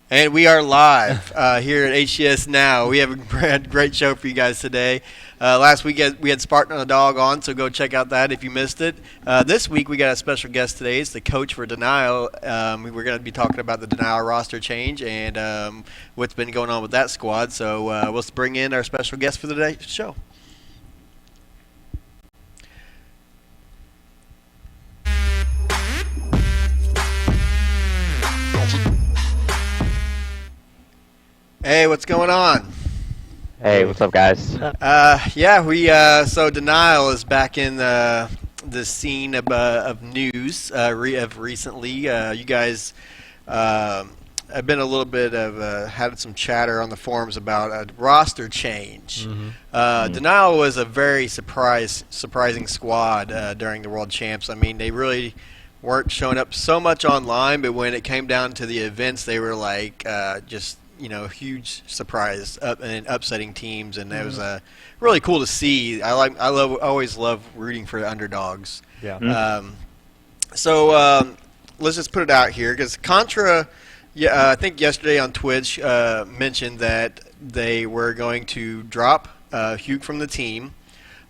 And we are live here at HCS Now. We have a great show for you guys today. Last week we had Spartan on the Dog on, so go check out that if you missed it. This week we got a special guest today. It's the coach for Denial. We're going to be talking about the Denial roster change and what's been going on with that squad. So let's bring in our special guest for today's show. Hey, what's going on? Hey, what's up, guys? So Denial is back in the scene of news of recently. You guys have been a little bit of had some chatter on the forums about a roster change. Denial was a very surprising squad during the World Champs. I mean, they really weren't showing up so much online, but when it came down to the events, they were like huge surprise and upsetting teams, and it was really cool to see. I always love rooting for the underdogs. Yeah. Let's just put it out here because Contra, I think yesterday on Twitch mentioned that they were going to drop Huke from the team.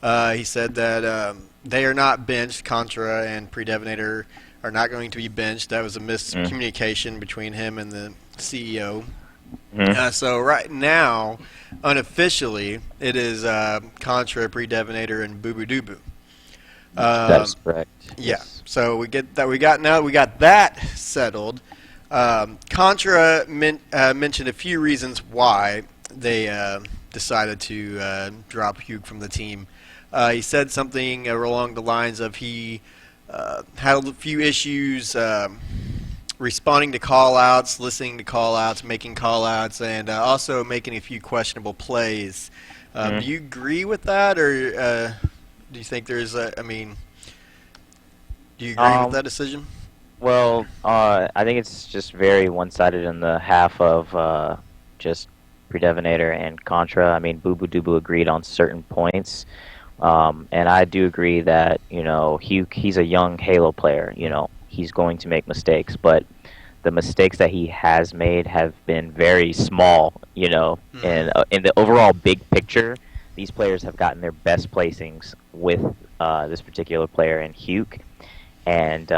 He said that they are not benched. Contra and Predevinator are not going to be benched. That was a miscommunication between him and the CEO. So right now, unofficially, it is Contra, Predevinator, and Boo Boo Doo Boo. That's correct. Yeah. Yes. So we got that settled. Contra mentioned a few reasons why they decided to drop Huke from the team. He said something along the lines of he had a few issues responding to call-outs, listening to call-outs, making call-outs, and also making a few questionable plays. Do you agree with that, or do you think there's do you agree with that decision? Well, I think it's just very one-sided in the half of just Predevinator and Contra. I mean, Boo Boo Doo Boo agreed on certain points, and I do agree that, Huke, he's a young Halo player, he's going to make mistakes, but the mistakes that he has made have been very small, and in the overall big picture, these players have gotten their best placings with this particular player in Huke, and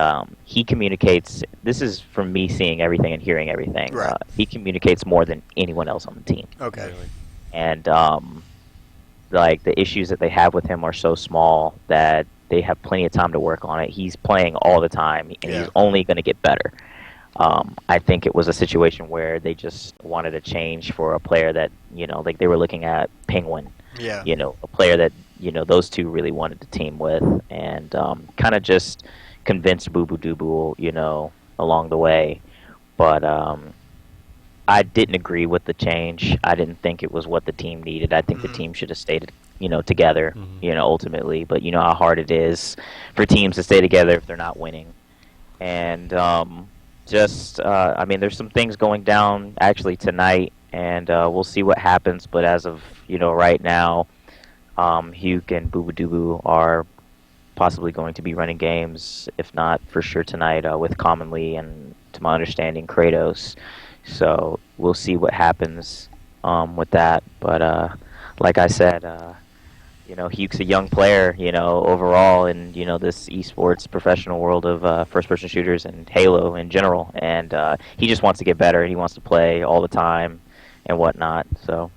he communicates, this is from me seeing everything and hearing everything, right. He communicates more than anyone else on the team. Okay. Really? And the issues that they have with him are so small that they have plenty of time to work on it. He's playing all the time, and he's only going to get better. I think it was a situation where they just wanted a change for a player that, they were looking at Penguin. Yeah. A player that, those two really wanted to team with, and kind of just convinced Boo Boo Doo Boo, along the way. But I didn't agree with the change. I didn't think it was what the team needed. I think the team should have stayed together, ultimately. But you know how hard it is for teams to stay together if they're not winning. And there's some things going down actually tonight, and we'll see what happens. But as of, right now, Huke and Boo Boo Doo Boo are possibly going to be running games, if not for sure tonight, with Commonly and, to my understanding, Kratos. So we'll see what happens with that. But like I said, Huke's a young player, overall in, this esports professional world of first-person shooters and Halo in general. And he just wants to get better, and he wants to play all the time and whatnot. So,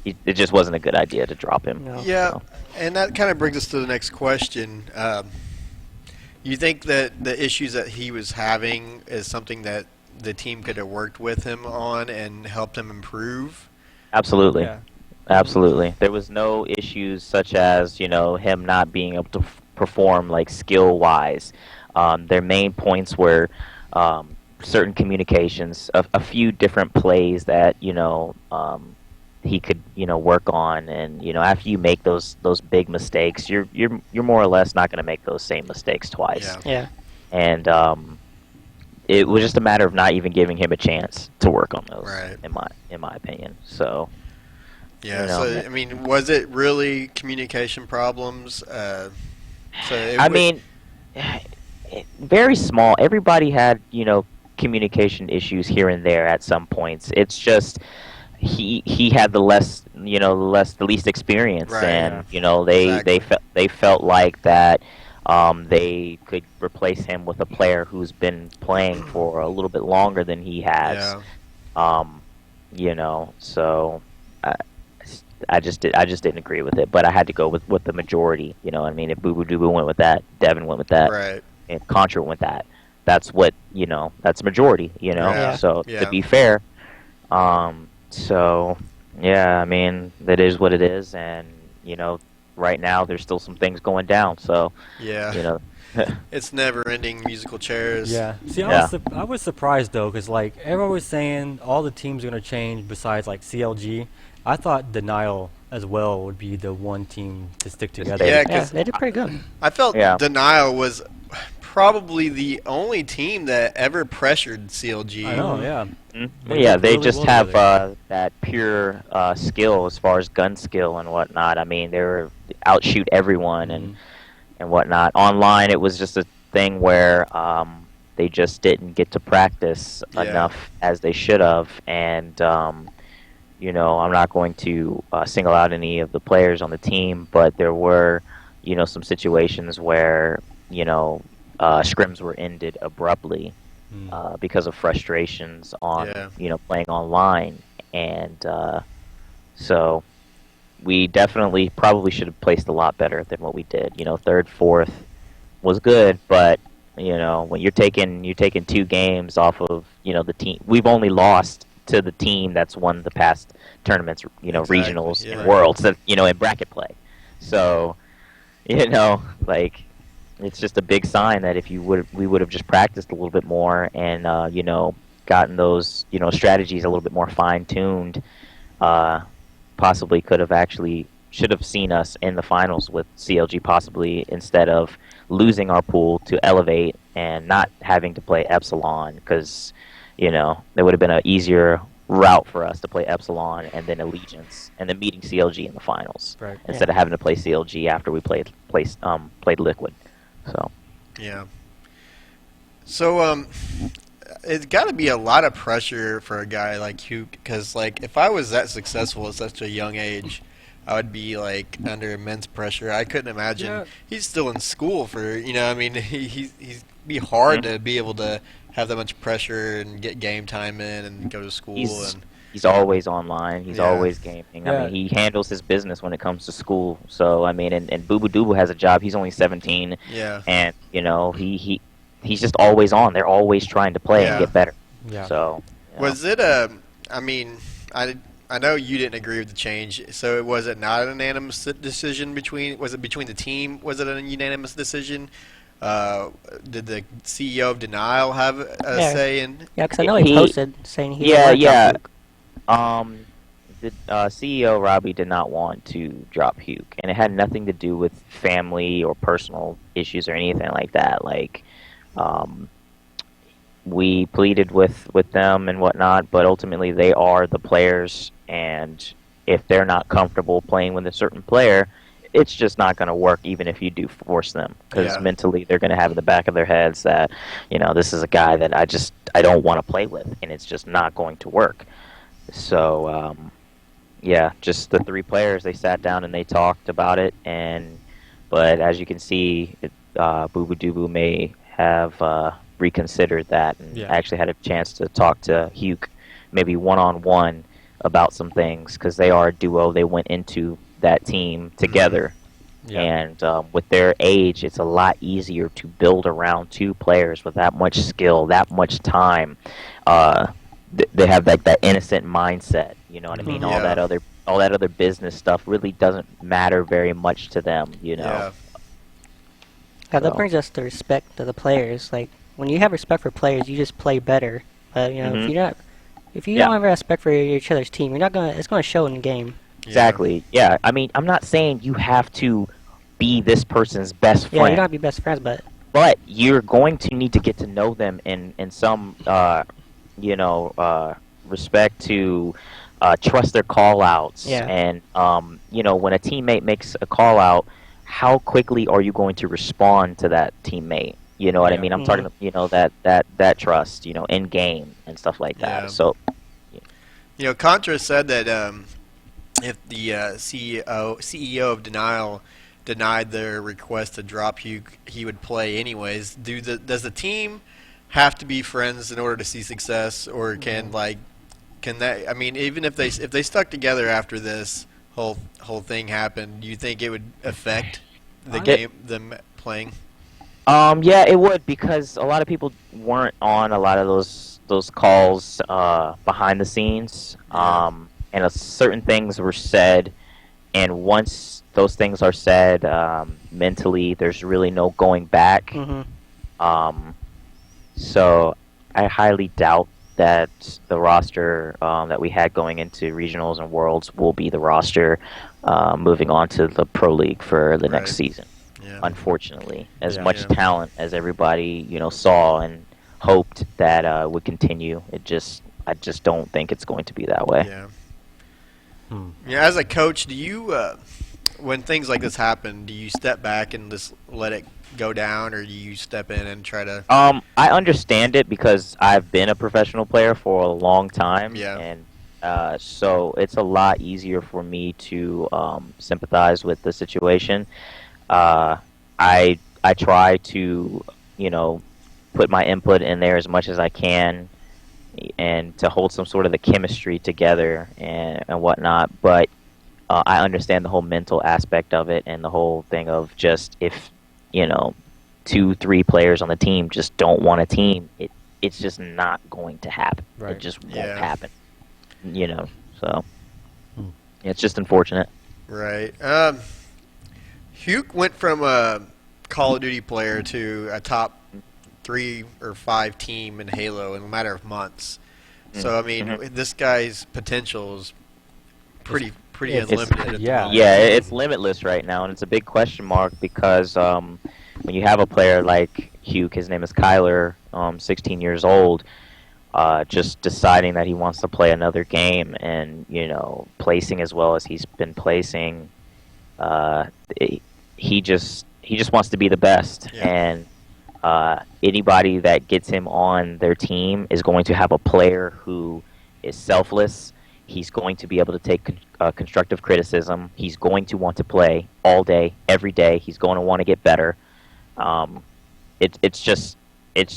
it just wasn't a good idea to drop him. No. Yeah, So. and that kind of brings us to the next question. You think that the issues that he was having is something that the team could have worked with him on and helped him improve? Absolutely. Yeah. Absolutely. There was no issues such as, him not being able to perform, skill-wise. Their main points were certain communications, a few different plays that, he could, work on. And, after you make those big mistakes, you're more or less not going to make those same mistakes twice. Yeah. And it was just a matter of not even giving him a chance to work on those, Right. in my opinion. So, Yeah, so, was it really communication problems? Very small. Everybody had, communication issues here and there at some points. It's just he had the least experience, Right. and Exactly. they felt like that they could replace him with a player who's been playing for a little bit longer than he has. Yeah. Um, so I, I just didn't agree with it, but I had to go with the majority. You know what I mean? If Boo Boo Doo Boo went with that, Devin went with that, Right. and Contra went with that. That's what that's majority. Yeah. So to Yeah. be fair, so yeah, I mean that is what it is, and right now there's still some things going down. So Yeah. you know, It's never-ending musical chairs. Yeah. See, Yeah. I was surprised though, because like everyone was saying all the teams are gonna change besides like CLG. I thought Denial as well would be the one team to stick together. Yeah, Yeah, because they did pretty good. I felt Yeah. Denial was probably the only team that ever pressured CLG. I know. Yeah. Yeah, they really just well have together. that pure skill as far as gun skill and whatnot. I mean, they were outshoot everyone and whatnot. Online, it was just a thing where they just didn't get to practice Yeah. enough as they should have. And I'm not going to single out any of the players on the team, but there were some situations where scrims were ended abruptly because of frustrations on Yeah. playing online, and so we definitely probably should have placed a lot better than what we did. Third, fourth was good, but when you're taking 2 games off of the team, we've only lost to the team that's won the past tournaments, Exactly, regionals yeah. and worlds, that in bracket play. So like, it's just a big sign that if we would have just practiced a little bit more and gotten those strategies a little bit more fine tuned, possibly should have seen us in the finals with CLG, possibly, instead of losing our pool to Elevate and not having to play Epsilon, because there would have been an easier route for us to play Epsilon and then Allegiance and then meeting CLG in the finals Right. instead of having to play CLG after we played Liquid. So Yeah. So it's got to be a lot of pressure for a guy like Huke, because like if I was that successful at such a young age, I would be like under immense pressure. I couldn't imagine. Yeah. He's still in school for I mean he's be hard to be able to have that much pressure and get game time in and go to school and he's always online. He's Yeah. always gaming. I Yeah. mean, he handles his business when it comes to school. So I mean, and Boo Boo Doo has a job. He's only 17, yeah. and he's just always on. They're always trying to play Yeah. and get better. Yeah. So Was it a? I mean, I know you didn't agree with the change. So was it not an unanimous decision between? Was it between the team? Was it a unanimous decision? Did the CEO of Denial have a Yeah. say in? Yeah, because I know he He- posted saying he yeah, didn't want to yeah. drop Luke. The CEO Robbie did not want to drop Huke, and it had nothing to do with family or personal issues or anything like that. Like, we pleaded with them and whatnot, but ultimately they are the players, and if they're not comfortable playing with a certain player, it's just not going to work, even if you do force them, because Yeah. mentally they're going to have in the back of their heads that this is a guy that I don't want to play with, and it's just not going to work. So yeah, just the 3 players, they sat down and they talked about it, but as you can see, Boo Boo Doo Boo may have reconsidered that and Yeah. actually had a chance to talk to Huke, maybe one-on-one, about some things, because they are a duo. They went into that team together, Yeah. and with their age, it's a lot easier to build around 2 players with that much skill, that much time. They have like that innocent mindset. You know what I mean? Yeah. All that other business stuff really doesn't matter very much to them. Yeah. Yeah, that So- brings us to respect to the players. Like when you have respect for players, you just play better. But if you Yeah. don't have respect for each other's team, you're not gonna. It's gonna show in the game. Exactly. Yeah. I mean, I'm not saying you have to be this person's best Yeah, you friend, don't have to be best friends, but but you're going to need to get to know them in some respect, to trust their call outs. Yeah. And when a teammate makes a call out, how quickly are you going to respond to that teammate? You know what I Yeah. mean? I'm talking, that trust, in game and stuff like that. Yeah. So, Contra said that if the CEO of Denial denied their request to drop Huke, he would play anyways. Does the team have to be friends in order to see success, or can that? I mean, even if they stuck together after this whole thing happened, do you think it would affect the game, them playing? yeah, it would, because a lot of people weren't on a lot of those calls behind the scenes, Yeah. and certain things were said, and once those things are said, mentally, there's really no going back. So I highly doubt that the roster that we had going into regionals and worlds will be the roster moving on to the pro league for the next season. Yeah. Unfortunately, as Yeah. much talent as everybody saw and hoped that would continue, I just don't think it's going to be that way. Yeah. Hmm. Yeah. As a coach, do you, when things like this happen, do you step back and just let it go down, or do you step in and try to? I understand it because I've been a professional player for a long time, Yeah. and so it's a lot easier for me to sympathize with the situation. I try to put my input in there as much as I can, and to hold some sort of the chemistry together and whatnot. But I understand the whole mental aspect of it, and the whole thing of just if 2-3 players on the team just don't want a team, it's just not going to happen. Right. It just won't Yeah. happen. So Hmm. it's just unfortunate. Right. Huke went from a Call of Duty player to a top 3 or 5 team in Halo in a matter of months. So I mean, this guy's potential is pretty It's- unlimited. At the yeah. moment. Yeah, it's limitless right now, and it's a big question mark because when you have a player like Huke, his name is Kyler, 16 years old, just deciding that he wants to play another game and placing as well as he's been placing, he just wants to be the best, Yeah. and anybody that gets him on their team is going to have a player who is selfless. He's going to be able to take constructive criticism. He's going to want to play all day, every day. He's going to want to get better. It's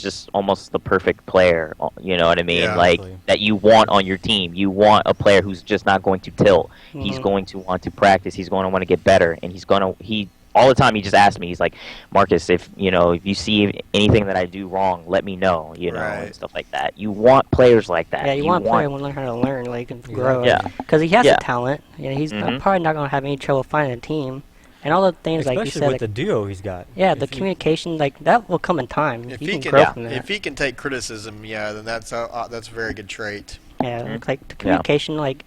just almost the perfect player. You know what I mean? Yeah. Like Absolutely. that you want on your team. You want a player who's just not going to tilt. He's going to want to practice. He's going to want to get better, and he all the time he just asks me. He's like, Marcus, if you see anything that I do wrong, let me know. Right. And stuff like that. You want players like that. Yeah, you want a player who learn how to learn, like, and grow. Yeah. Because he has Yeah. the talent. He's Mhm. probably not going to have any trouble finding a team. And all the things, like you Especially said, with the duo he's got. yeah, the If you- communication, like, that will come in time. If You he can can, grow from that. if he can take criticism, then that's a very good trait. Yeah, Mhm. like, the communication, like,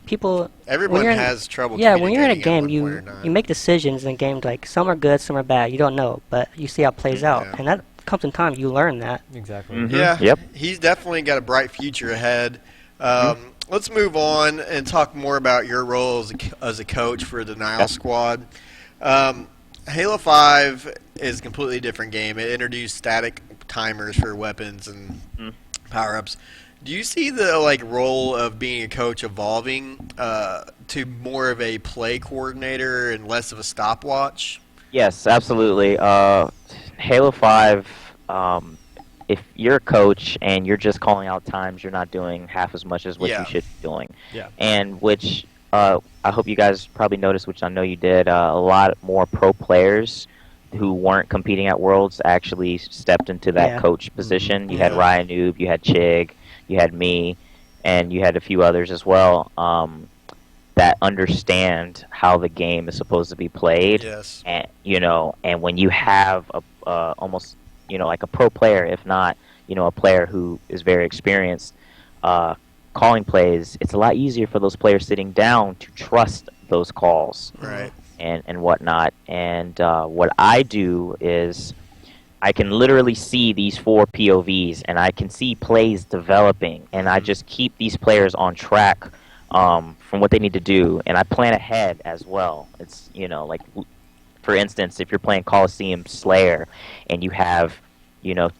people... Everyone you're in- has trouble. Yeah, when you're in a communicating game, at one point or not. you make decisions in games, like, some are good, some are bad. You don't know, but you see how it plays out. Yeah. And that comes in time. You learn that. Exactly. Mhm. Yeah, Yep. he's definitely got a bright future ahead. Let's move on and talk more about your role as a coach for the Denial Squad. Halo 5 is a completely different game. It introduced static timers for weapons and power-ups. Do you see the role of being a coach evolving to more of a play coordinator and less of a stopwatch? Yes, absolutely. Halo 5, if you're a coach and you're just calling out times, you're not doing half as much as what Yeah. you should be doing. Yeah. And which I hope you guys probably noticed, which I know you did, a lot more pro players who weren't competing at Worlds actually stepped into that Yeah. coach position. You had Yeah. Ryan Noob, you had Chig, you had me, and you had a few others as well. That understand how the game is supposed to be played, Yes. and and when you have a almost like a pro player, if not a player who is very experienced, calling plays, it's a lot easier for those players sitting down to trust those calls Right. and whatnot. And what I do is I can literally see these 4 POVs, and I can see plays developing, and I just keep these players on track from what they need to do, and I plan ahead as well. It's like, for instance, if you're playing Coliseum Slayer and you have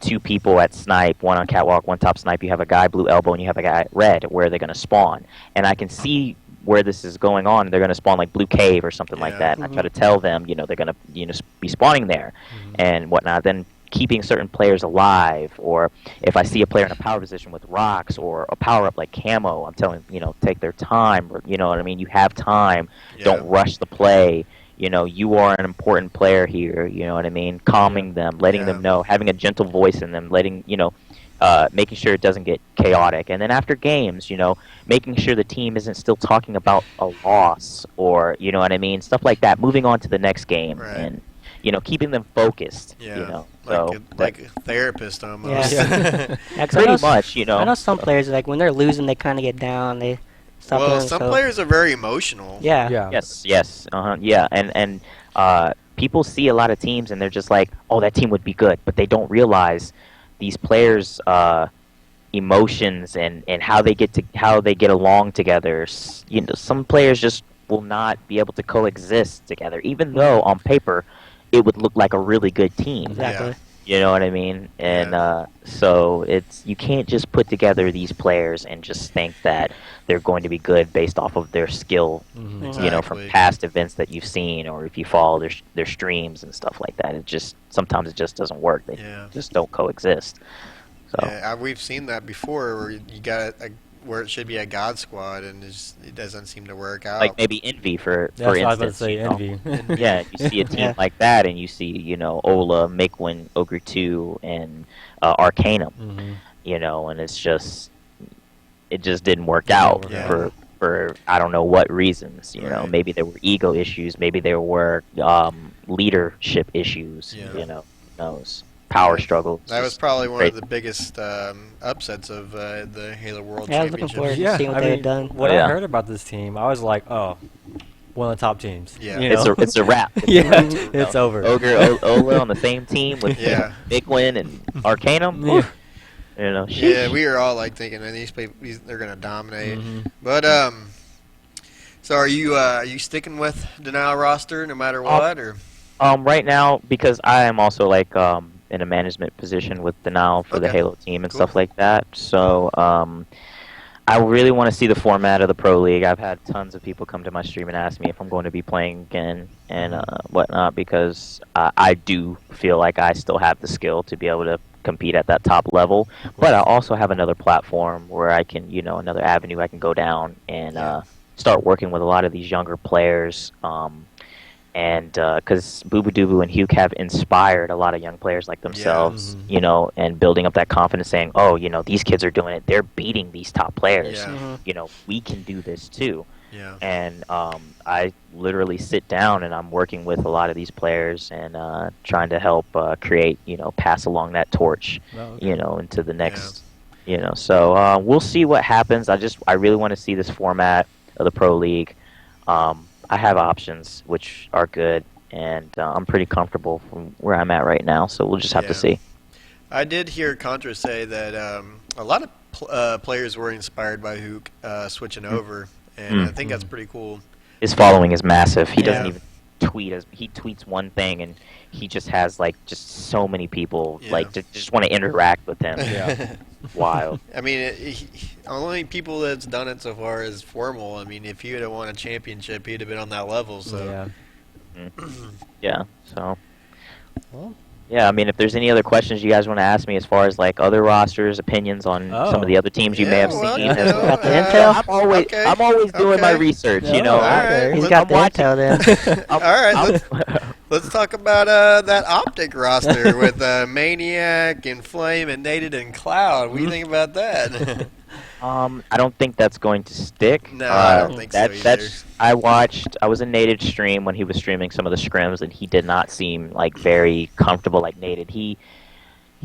two people at snipe, one on catwalk, one top snipe. You have a guy blue elbow and you have a guy red. Where they're going to spawn, and I can see where this is going on. They're going to spawn like blue cave or something like that. And I try to tell them, they're going to be spawning there and whatnot. Then keeping certain players alive, or if I see a player in a power position with rocks or a power up like camo, I'm telling take their time. Or, you know what I mean? You have time. Yeah. Don't rush the play. You are an important player here. You know what I mean? Calming them, letting them know, having a gentle voice in them, making sure it doesn't get chaotic. And then after games, making sure the team isn't still talking about a loss or, you know what I mean? Stuff like that. Moving on to the next game and, keeping them focused. Yeah. So like a therapist almost. Yeah. Yeah, 'cause pretty much, I know some players, like, when they're losing, they kind of get down. They stop Well, doing, some so. players are very emotional. Yeah. Yes. Yeah. And people see a lot of teams and they're just like, oh, that team would be good. But they don't realize these players' emotions and how they get along together. Some players just will not be able to coexist together, even though on paper it would look like a really good team. Exactly. Yeah. You know what I mean? And so you can't just put together these players and just think that they're going to be good based off of their skill, from Exactly. past events that you've seen, or if you follow their streams and stuff like that. Sometimes it just doesn't work. They just don't coexist. So Yeah, we've seen that before where you got where it should be a god squad and it doesn't seem to work out. like maybe Envy for That's what I was instance. about to say, Envy. Yeah, you see a team like that, and you see, Ola, Makwin, Ogre 2, and Arcanum, and it just didn't work out Yeah. for I don't know what reasons. Right. Maybe there were ego issues, maybe there were leadership issues. Yeah. Who knows? Power struggles. That was just probably one great. of the biggest upsets of the Halo World Yeah, I was looking Championship. forward to Yeah, seeing what I they mean, had done. when Yeah. I heard about this team, I was like, oh, one of the top teams. Yeah. You know? It's a wrap. It's a Yeah, wrap, it's over. Ogre Ola on the same team with Yeah. Makwin and Arcanum. Yeah. Sheesh. Yeah, we were all like thinking that they're going to dominate. But so are you sticking with Denial roster no matter what, or? Right now, because I am also in a management position with Denial for the Okay. Halo team and Cool. stuff like that. So I really want to see the format of the Pro League. I've had tons of people come to my stream and ask me if I'm going to be playing again and whatnot, because I do feel like I still have the skill to be able to compete at that top level. But I also have another platform where I can, another avenue I can go down and start working with a lot of these younger players. And because Boo Boo Doo and Huke have inspired a lot of young players like themselves, and building up that confidence, saying, oh, these kids are doing it. They're beating these top players. Yeah. We can do this too. Yeah. And I literally sit down and I'm working with a lot of these players and trying to help create, pass along that torch, Oh, okay. into the next, So we'll see what happens. I really want to see this format of the Pro League. I have options, which are good, and I'm pretty comfortable from where I'm at right now, so we'll just have to Yeah. see. I did hear Contra say that a lot of players were inspired by Huke switching over, and I think that's pretty cool. His following is massive. He doesn't Yeah. even tweet. He tweets one thing, and he just has, just so many people, Yeah. just want to interact with him. Yeah. Wild. I mean, only people that's done it so far is Formal. I mean, if he would have won a championship, he'd have been on that level. So Yeah. Yeah, so... Well, Yeah, I mean, if there's any other questions you guys want to ask me as far as other rosters, opinions on some of the other teams you may have well, seen, you know, Got the intel? I'm always doing my okay. research. Yeah, all right. okay. He's Let's- got the I'm intel then. all right, let's talk about that Optic roster with Maniac and Flame and Nated and Cloud. What do you think about that? I don't think that's going to stick. No, I don't think so either. I was in Nated stream when he was streaming some of the scrims, and he did not seem very comfortable like Nated. He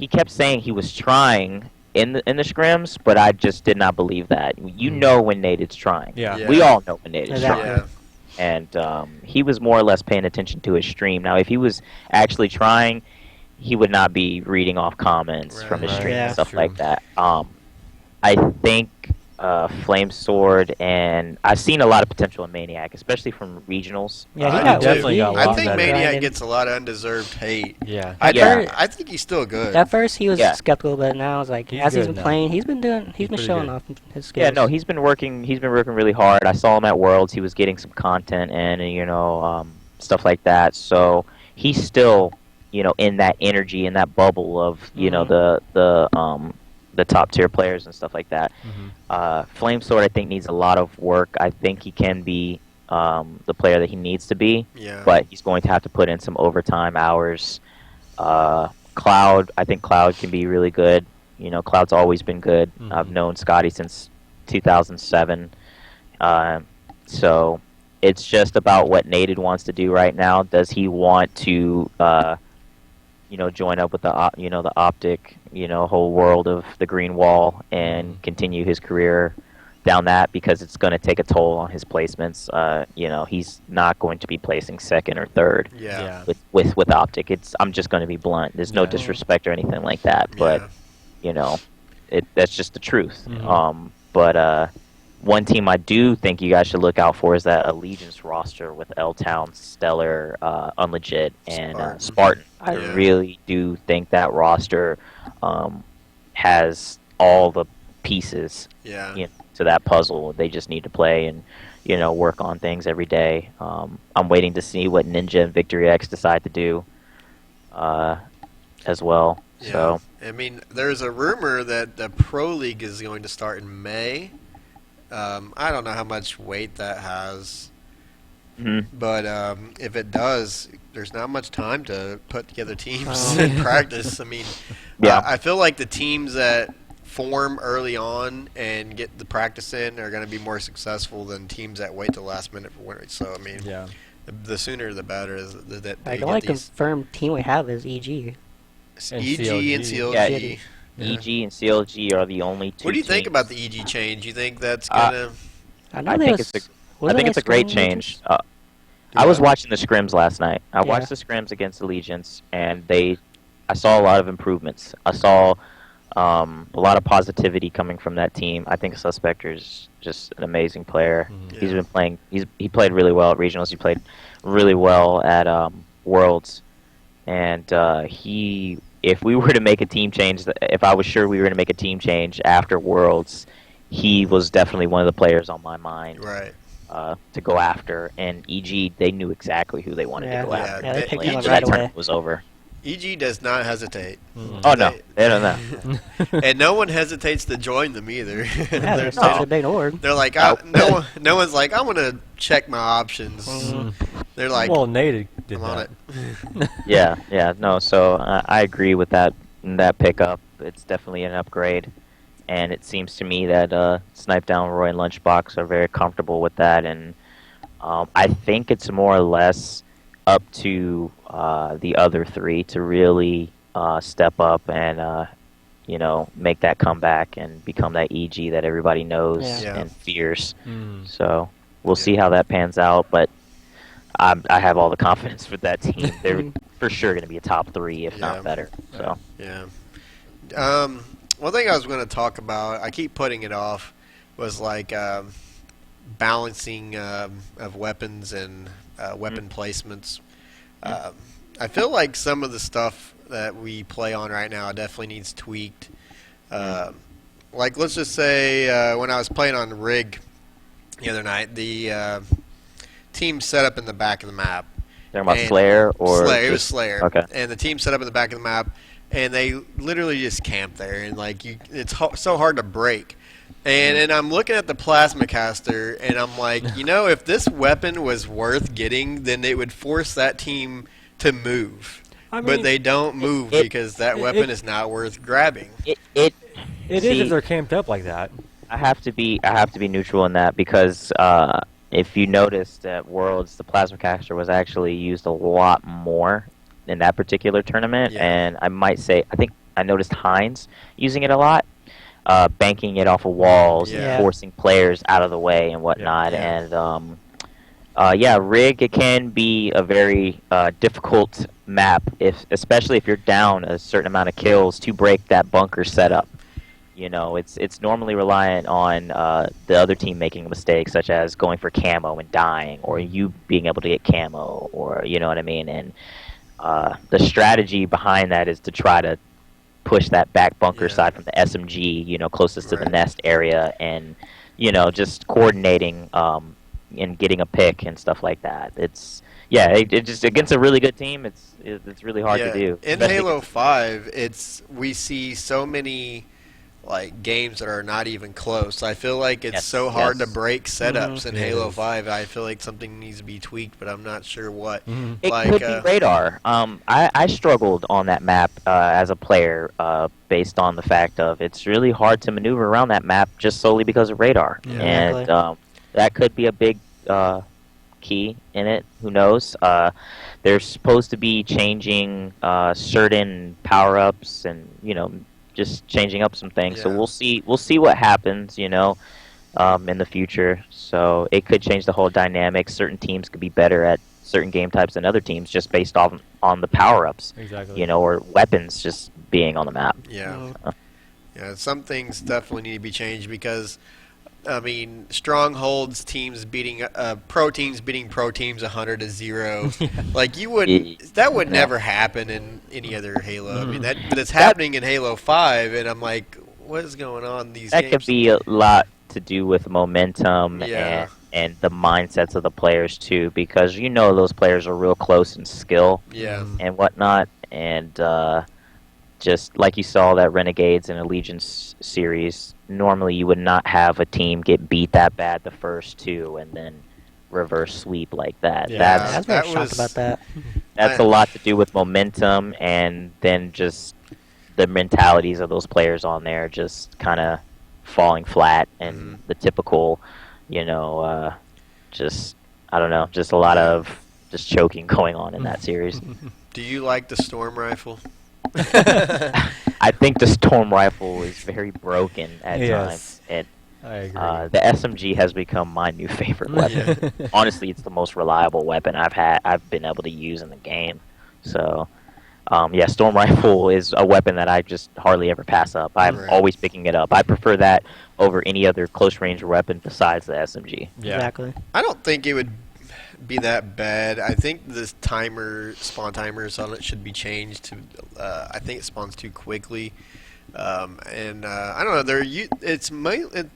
kept saying he was trying in the scrims, but I just did not believe that. You know when Nated's trying. Yeah. We all know when Nated's Exactly. trying. And he was more or less paying attention to his stream. Now, if he was actually trying, he would not be reading off comments from his Right. stream Yeah. and stuff True. like that. I think Flame Sword, and I've seen a lot of potential in Maniac, especially from regionals. Yeah, I he got do definitely too. got a I lot think better. Maniac Grinding. gets a lot of undeserved hate. Yeah. I think he's still good. At first he was Yeah. skeptical, but now it's like He's as he's good been now. playing, he's been He's pretty showing good. off his skills. Yeah, no, he's been working really hard. I saw him at Worlds. He was getting some content and stuff like that. So he's still, in that energy, in that bubble of, the top tier players and stuff like that. Flame Sword, I think, needs a lot of work. I think he can be the player that he needs to be, Yeah. but he's going to have to put in some overtime hours. Cloud, I think Cloud can be really good. Cloud's always been good. I've known Scotty since 2007. So it's just about what Nated wants to do right now. Does he want to, join up with the Optic, whole world of the Green Wall and continue his career down that, because it's going to take a toll on his placements. He's not going to be placing second or third Yeah. with Optic. I'm just going to be blunt. There's no Yeah. disrespect or anything like that, but Yeah. that's just the truth. But one team I do think you guys should look out for is that Allegiance roster with L-Town, Stellar, Unlegit, and Spartan. I Yeah. really do think that roster has all the pieces Yeah. to that puzzle. They just need to play and work on things every day. I'm waiting to see what Ninja and Victory X decide to do as well. Yeah. So I mean, there's a rumor that the Pro League is going to start in May. I don't know how much weight that has, but if it does, there's not much time to put together teams and practice. I mean, Yeah. I feel like the teams that form early on and get the practice in are going to be more successful than teams that wait till the last minute for winter. So, I mean, Yeah. the sooner the better is that they Like, the get only these confirmed team we have is EG. And EG and CLG. CLG. Yeah. EG and CLG are the only two. What do you think teams. about the EG change? You think that's gonna? I know I they think was, it's a, I wasn't think they it's a great scoring change. Allegiance? I was watching the scrims last night. I watched Yeah. the scrims against Allegiance, and I saw a lot of improvements. I saw a lot of positivity coming from that team. I think Suspector's just an amazing player. He's been playing. He played really well at regionals. He played really well at Worlds, and if we were to make a team change, if I was sure we were going to make a team change after Worlds, he was definitely one of the players on my mind. Right. To go after, and EG, they knew exactly who they wanted Yeah. to go Yeah, after. Yeah, they the picked him EG up right away. tournament was over. EG does not hesitate. Oh no, they don't know. And no one hesitates to join them either. Yeah, they're, they're such a big org. they're like, no one's like, I want to check my options. They're like, Well, Nated did I'm on that. it. Yeah, no. So I agree with that pickup. It's definitely an upgrade, and it seems to me that Snipe Down, Roy, and Lunchbox are very comfortable with that, and I think it's more or less up to the other three to really step up and make that comeback and become that EG that everybody knows Yeah. and fears. Mm. So we'll see how that pans out, but I have all the confidence for that team. They're for sure going to be a top three, if Yeah. not better. So Yeah. One thing I was going to talk about, I keep putting it off, was like balancing of weapons and weapon placements. I feel like some of the stuff that we play on right now definitely needs tweaked. Like, let's just say when I was playing on Rig the other night, the team set up in the back of the map. talking about And- Slayer or Slayer. It was just- Slayer. Okay. And the team set up in the back of the map, and they literally just camped there, and like it's so hard to break. And I'm looking at the plasma caster, and I'm like, if this weapon was worth getting, then it would force that team to move. I But mean, they don't move because that weapon is not worth grabbing. It It is See- if they're camped up like that. I have to be neutral in that because if you noticed at Worlds, the plasma caster was actually used a lot more in that particular tournament, Yeah. and I might say I think I noticed Hines using it a lot, banking it off of walls, Yeah. and forcing players out of the way and whatnot, Yeah. and Rig, it can be a very difficult map, especially if you're down a certain amount of kills to break that bunker setup. You know, it's normally reliant on the other team making a mistake, such as going for camo and dying, or you being able to get camo, or you know what I mean. And the strategy behind that is to try to push that back bunker side from the SMG, you know, closest to the nest area, and you know, just coordinating and getting a pick and stuff like that. It's it just against a really good team, it's really hard to do. In Halo 5, we see so many like games that are not even close. I feel like it's so hard to break setups in Halo 5. I feel like something needs to be tweaked, but I'm not sure what. It could be radar. I struggled on that map as a player based on the fact of it's really hard to maneuver around that map just solely because of radar. And that could be a big key in it. Who knows? They're supposed to be changing certain power-ups and, you know, just changing up some things. So we'll see what happens, you know, in the future. So it could change the whole dynamic. Certain teams could be better at certain game types than other teams just based on the power-ups, you know, or weapons just being on the map. Yeah, some things definitely need to be changed because, I mean, strongholds teams beating pro teams beating pro teams 100-0. Like that would never happen in any other Halo. I mean, but it's happening in Halo 5, and I'm like, what is going on these games? That could be a lot to do with momentum and the mindsets of the players too, because you know those players are real close in skill and whatnot, and just like you saw that Renegades and Allegiance series, normally you would not have a team get beat that bad the first two and then reverse sweep like that. I was very shocked about that. That's a lot to do with momentum, and then just the mentalities of those players on there just kind of falling flat, and the typical, you know, just, I don't know, just a lot of just choking going on in that series. Do you like the Storm Rifle? I think the Storm Rifle is very broken at times. And I agree. the SMG has become my new favorite weapon. Honestly, it's the most reliable weapon I've been able to use in the game. So, Storm Rifle is a weapon that I just hardly ever pass up. I'm always picking it up. I prefer that over any other close range weapon besides the SMG. Exactly. I don't think it would be that bad. I think this spawn timers on it should be changed to. I think it spawns too quickly, and I don't know.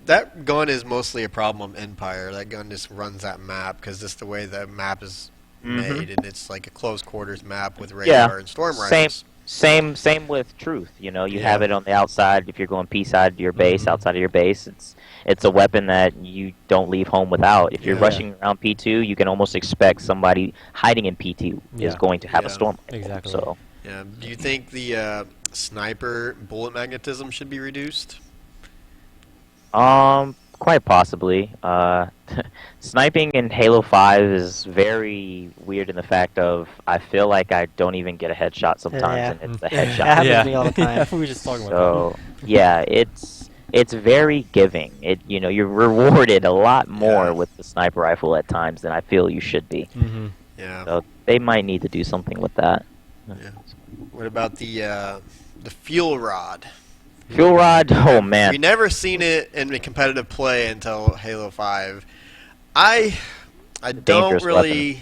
That gun is mostly a problem on Empire. That gun just runs that map because just the way the map is made, and it's like a close quarters map with radar and storm rifles. Same with Truth. You know, you have it on the outside. If you're going P side of your base, outside of your base, it's a weapon that you don't leave home without. If you're rushing around P2, you can almost expect somebody hiding in P2 is going to have a storm rifle. Exactly. So, do you think the sniper bullet magnetism should be reduced? quite possibly. Sniping in Halo 5 is very weird in the fact of I feel like I don't even get a headshot sometimes, and it's a headshot. That happens to me all the time. We were just talking about So yeah, it's very giving. You're rewarded a lot more with the sniper rifle at times than I feel you should be. Mm-hmm. Yeah. So they might need to do something with that. Yeah. What about the fuel rod? Fuel rod, oh man. We never seen it in the competitive play until Halo 5. I don't really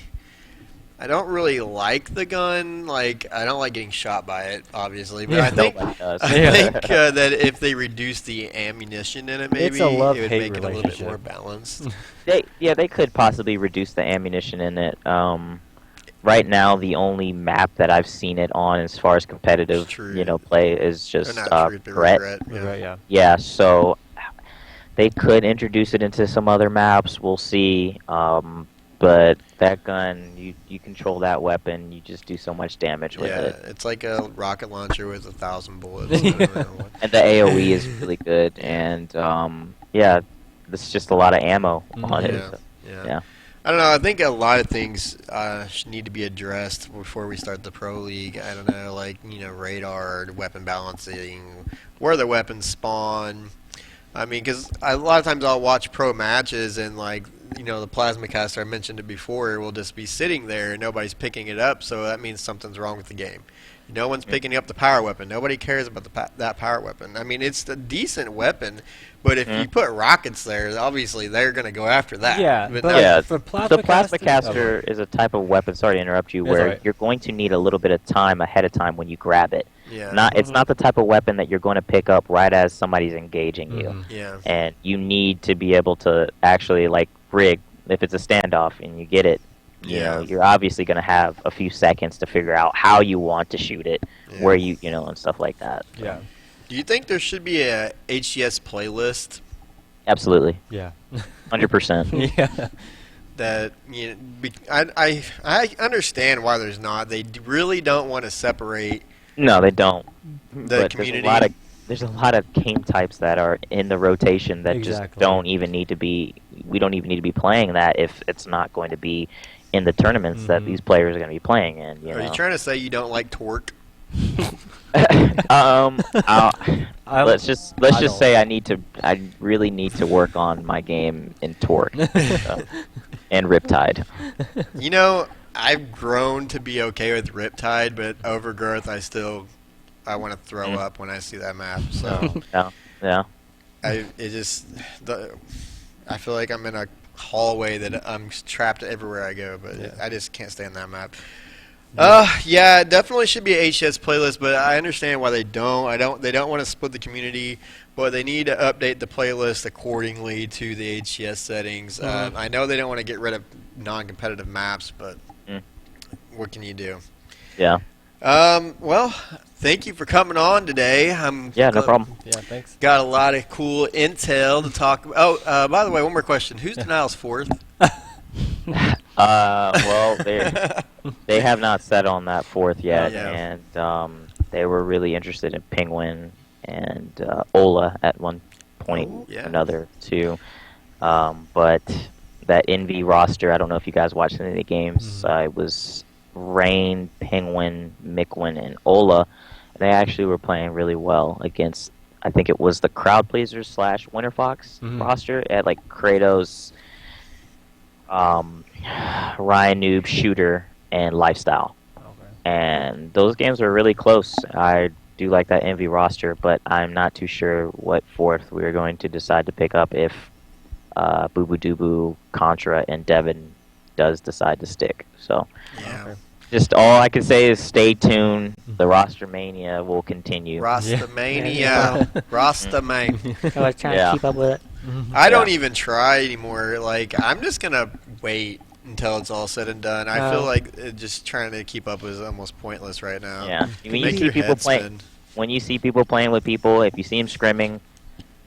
like the gun. Like, I don't like getting shot by it, obviously. But I think that if they reduce the ammunition in it, maybe it would make it a little bit more balanced. They could possibly reduce the ammunition in it. Right now, the only map that I've seen it on, as far as competitive, play, is just Brett. Yeah, so they could introduce it into some other maps. We'll see. But that gun, you control that weapon, you just do so much damage with it. Yeah, it's like a rocket launcher with 1,000 bullets. And the AoE is really good, and there's just a lot of ammo on it. So, yeah. I don't know. I think a lot of things need to be addressed before we start the Pro League. I don't know, like, radar, weapon balancing, where the weapons spawn. I mean, because a lot of times I'll watch pro matches and, like, the plasma caster, I mentioned it before, will just be sitting there and nobody's picking it up, so that means something's wrong with the game. No one's picking up the power weapon. Nobody cares about that power weapon. I mean, it's a decent weapon, but if you put rockets there, obviously they're going to go after that. Yeah, but but that- Yeah, for plasma the plasma caster- caster is a type of weapon. Sorry to interrupt you. That's Where all right. you're going to need a little bit of time ahead of time when you grab it. yeah, It's not the type of weapon that you're going to pick up right as somebody's engaging you, Mhm. yeah, and you need to be able to actually like rig. If it's a standoff and you get it, you know, you're obviously going to have a few seconds to figure out how you want to shoot it, yeah. where you know, and stuff like that. So, Yeah, Do you think there should be a HCS playlist absolutely, yeah, 100%. yeah. that I understand why there's not. They really don't want to separate No, they don't. the But community. there's a lot of game types that are in the rotation that just Exactly. don't even need to be. We don't even need to be playing that if it's not going to be in the tournaments that Mhm. these players are going to be playing in. You Are know? you trying to say you don't like Torque? Let's just don't. say I really need to work on my game in Torque and Riptide. You know, I've grown to be okay with Riptide, but Overgrowth, I want to throw up when I see that map. So Yeah. I feel like I'm in a hallway that I'm trapped everywhere I go, but Yeah. I just can't stand that map. Yeah, it definitely should be a HCS playlist, but I understand why they don't. They don't want to split the community, but they need to update the playlist accordingly to the HCS settings. I know they don't want to get rid of non-competitive maps, but what can you do? Yeah. Well, thank you for coming on today. Yeah. No problem. Yeah, thanks. Got a lot of cool intel to talk about. Oh, by the way, one more question. Who's Denial's fourth? Well, they have not set on that fourth yet, Yeah. and they were really interested in Penguin and Ola at one point Oh, yeah. or another too. But that NV roster, I don't know if you guys watched any of the games. It was Rain, Penguin, Mikwin, and Ola. They actually were playing really well against, I think it was the Crowd Pleasers / Winter Fox roster at like Kratos, Ryan Noob, Shooter, and Lifestyle. Okay. And those games were really close. I do like that NV roster, but I'm not too sure what fourth we're going to decide to pick up if Boo Boo Doo, Contra, and Devin does decide to stick. So Yeah. just all I can say is stay tuned. The roster mania will continue. Rastamania. Yeah. Rastamania. I was trying Yeah. to keep up with it. I don't even try anymore. Like, I'm just going to wait until it's all said and done. I feel Oh. like just trying to keep up is almost pointless right now. Yeah. When you Make see your people head playing, spin. when you see people playing with people, if you see them scrimming,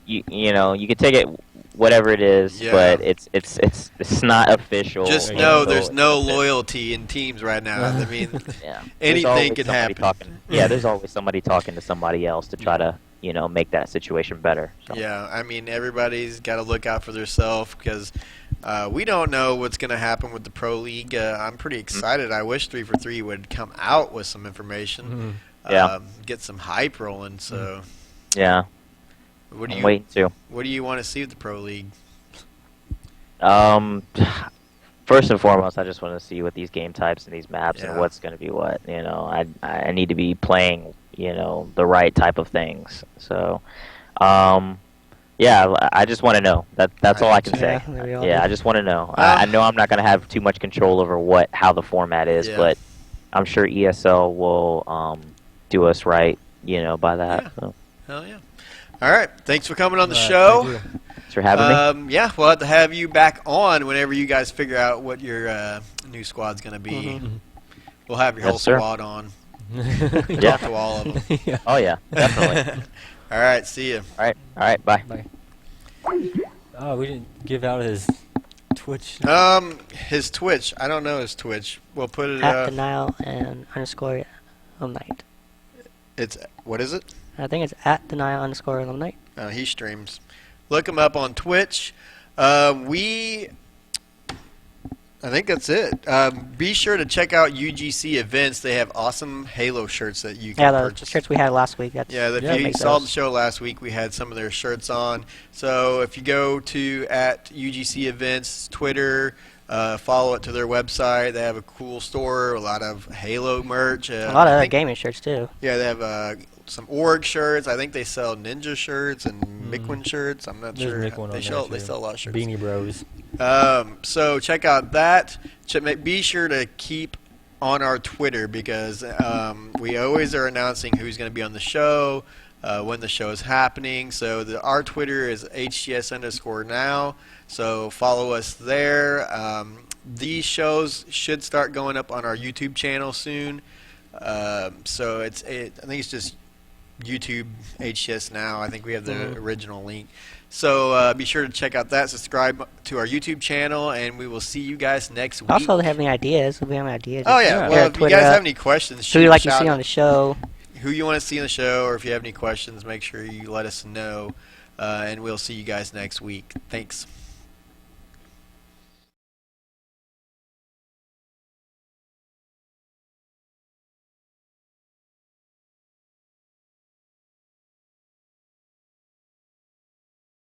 you know you can take it whatever it is, Yeah. but it's not official. Just know until there's no it's official. loyalty in teams right now. I mean, Yeah. There's anything always can somebody happen. Talking, yeah, there's always somebody talking to somebody else to try to make that situation better. So. yeah, I mean, everybody's got to look out for themselves because we don't know what's going to happen with the Pro League. I'm pretty excited. I wish 343 would come out with some information. Yeah. Get some hype rolling. So, Yeah. what do I'm you waiting to. what do you want to see with the Pro League? First and foremost, I just want to see what these game types and these maps Yeah. and what's going to be what. You know, I need to be playing, the right type of things. So, yeah, I just want to know. That's all I can say. Yeah, there we all Yeah, do. I just want to know. I know I'm not going to have too much control over how the format is, Yeah. but I'm sure ESL will do us right, by that. Yeah. So, Hell yeah! All right, thanks for coming on the All right, show. thank you. thanks for having me. Yeah, we'll have to have you back on whenever you guys figure out what your new squad's going to be. Mhm. We'll have your Yes, whole sir. squad on. Yeah. Talk to all of them. Yeah. Oh, yeah, definitely. All right, see you. All right, bye. Bye. Oh, we didn't give out his Twitch. His Twitch. I don't know his Twitch. We'll put it At up. denial and _Elumnite. It's what is it? I think it's at denial _Elumnite. He streams. Look him up on Twitch. I think that's it. Be sure to check out UGC events. They have awesome Halo shirts that you can Yeah, the purchase. shirts we had last week. That's Yeah, if Yeah, you make saw those. the show last week, we had some of their shirts on. So if you go to at UGC events, Twitter, follow it to their website. They have a cool store, a lot of Halo merch. A lot of I other think- gaming shirts too. Yeah, they have some org shirts. I think they sell ninja shirts and Miquin shirts. I'm not There's sure. Mick one on They there, they too. sell a lot of shirts. Beanie Bros. So check out that. Be sure to keep on our Twitter because we always are announcing who's going to be on the show, when the show is happening. So our Twitter is HCS_now. So follow us there. These shows should start going up on our YouTube channel soon. So I think it's just YouTube HCS Now. I think we have the original link. So be sure to check out that. Subscribe to our YouTube channel, and we will see you guys next week. Also, they have any ideas? If we have any ideas. Oh just yeah. Yeah. Well, if you Twitter guys up. have any questions, Who shoot you a like to shout see out. on the show? Who you want to see on the show, or if you have any questions, make sure you let us know, and we'll see you guys next week. Thanks.